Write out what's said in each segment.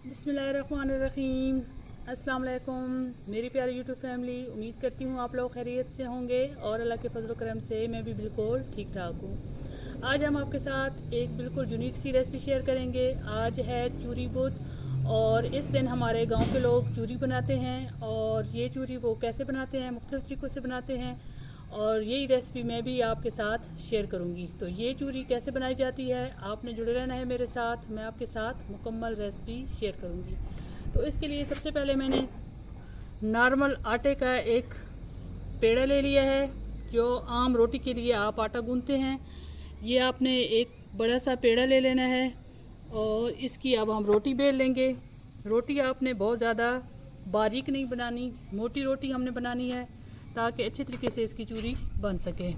बिस्मिल्लाहिर्रहमानिर्रहीम। अस्सलाम वालेकुम मेरी प्यारी यूट्यूब फैमिली। उम्मीद करती हूँ आप लोग खैरियत से होंगे और अल्लाह के फजल करम से मैं भी बिल्कुल ठीक ठाक हूँ। आज हम आपके साथ एक बिल्कुल यूनिक सी रेसिपी शेयर करेंगे। आज है चूरी बुध और इस दिन हमारे गांव के लोग चूरी बनाते हैं और ये चूरी वो कैसे बनाते हैं, मुख्तलिफ तरीक़ों से बनाते हैं और यही रेसिपी मैं भी आपके साथ शेयर करूंगी। तो ये चूरी कैसे बनाई जाती है, आपने जुड़े रहना है मेरे साथ। मैं आपके साथ मुकम्मल रेसिपी शेयर करूंगी। तो इसके लिए सबसे पहले मैंने नॉर्मल आटे का एक पेड़ा ले लिया है। जो आम रोटी के लिए आप आटा गूंथते हैं, ये आपने एक बड़ा सा पेड़ा ले लेना है और इसकी अब हम रोटी बेल लेंगे। रोटी आपने बहुत ज़्यादा बारीक नहीं बनानी, मोटी रोटी हमने बनानी है ताकि अच्छे तरीके से इसकी चूरी बन सके।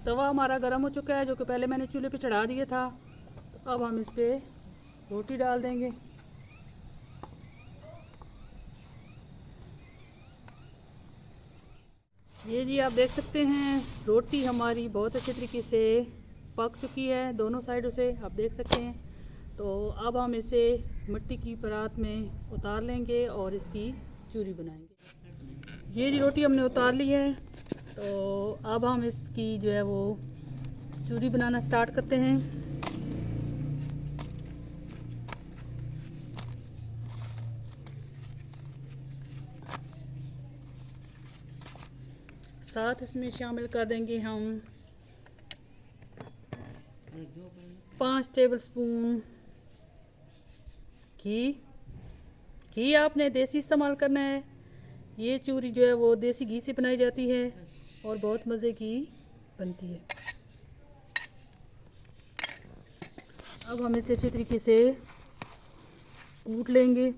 तवा हमारा गर्म हो चुका है, जो कि पहले मैंने चूल्हे पे चढ़ा दिया था। तो अब हम इस पे रोटी डाल देंगे। ये जी आप देख सकते हैं रोटी हमारी बहुत अच्छे तरीके से पक चुकी है, दोनों साइडों से आप देख सकते हैं। तो अब हम इसे मिट्टी की परात में उतार लेंगे और इसकी चूरी बनाएंगे। ये जी रोटी हमने उतार ली है। तो अब हम इसकी जो है वो चूरी बनाना स्टार्ट करते हैं। साथ इसमें शामिल कर देंगे हम 5 टेबलस्पून घी आपने देसी इस्तेमाल करना है। ये चूरी जो है वो देसी घी से बनाई जाती है और बहुत मज़े की बनती है। अब हम इसे अच्छे तरीके से कूट लेंगे।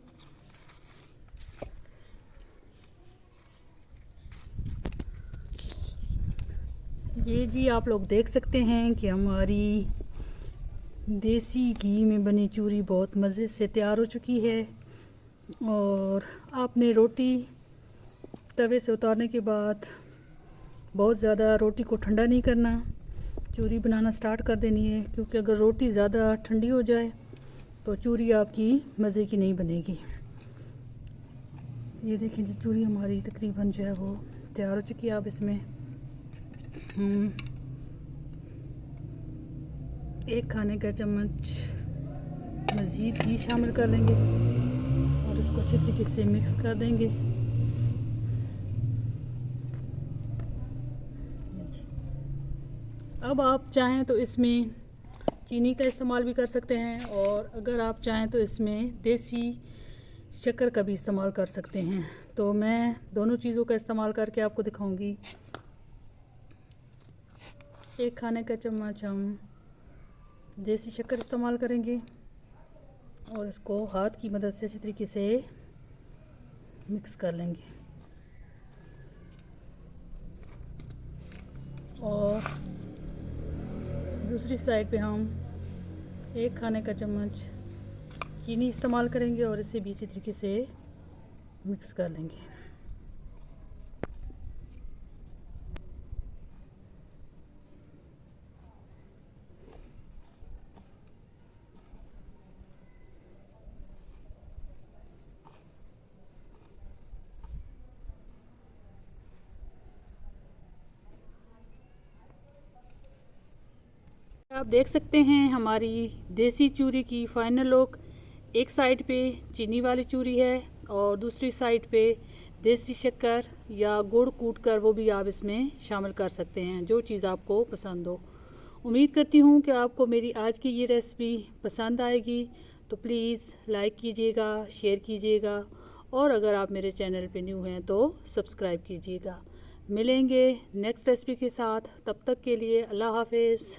ये जी आप लोग देख सकते हैं कि हमारी देसी घी में बनी चूरी बहुत मज़े से तैयार हो चुकी है। और आपने रोटी तवे से उतारने के बाद बहुत ज़्यादा रोटी को ठंडा नहीं करना, चूरी बनाना स्टार्ट कर देनी है, क्योंकि अगर रोटी ज़्यादा ठंडी हो जाए तो चूरी आपकी मज़े की नहीं बनेगी। ये देखिए जी चूरी हमारी तकरीबन जो है वो तैयार हो चुकी है। अब इसमें हम 1 खाने का चम्मच मज़ीद घी शामिल कर लेंगे और इसको अच्छे तरीके से मिक्स कर देंगे। अब आप चाहें तो इसमें चीनी का इस्तेमाल भी कर सकते हैं और अगर आप चाहें तो इसमें देसी शक्कर का भी इस्तेमाल कर सकते हैं। तो मैं दोनों चीज़ों का इस्तेमाल करके आपको दिखाऊंगी। 1 खाने का चम्मच हम देसी शक्कर इस्तेमाल करेंगे और इसको हाथ की मदद से अच्छी तरीके से मिक्स कर लेंगे। और दूसरी साइड पे हम 1 खाने का चम्मच चीनी इस्तेमाल करेंगे और इसे भी अच्छी तरीके से मिक्स कर लेंगे। आप देख सकते हैं हमारी देसी चूरी की फाइनल लुक। एक साइड पे चीनी वाली चूरी है और दूसरी साइड पे देसी शक्कर या गुड़ कूट कर वो भी आप इसमें शामिल कर सकते हैं, जो चीज़ आपको पसंद हो। उम्मीद करती हूँ कि आपको मेरी आज की ये रेसिपी पसंद आएगी। तो प्लीज़ लाइक कीजिएगा, शेयर कीजिएगा और अगर आप मेरे चैनल पे न्यू हैं तो सब्सक्राइब कीजिएगा। मिलेंगे नेक्स्ट रेसिपी के साथ, तब तक के लिए अल्लाह हाफिज़।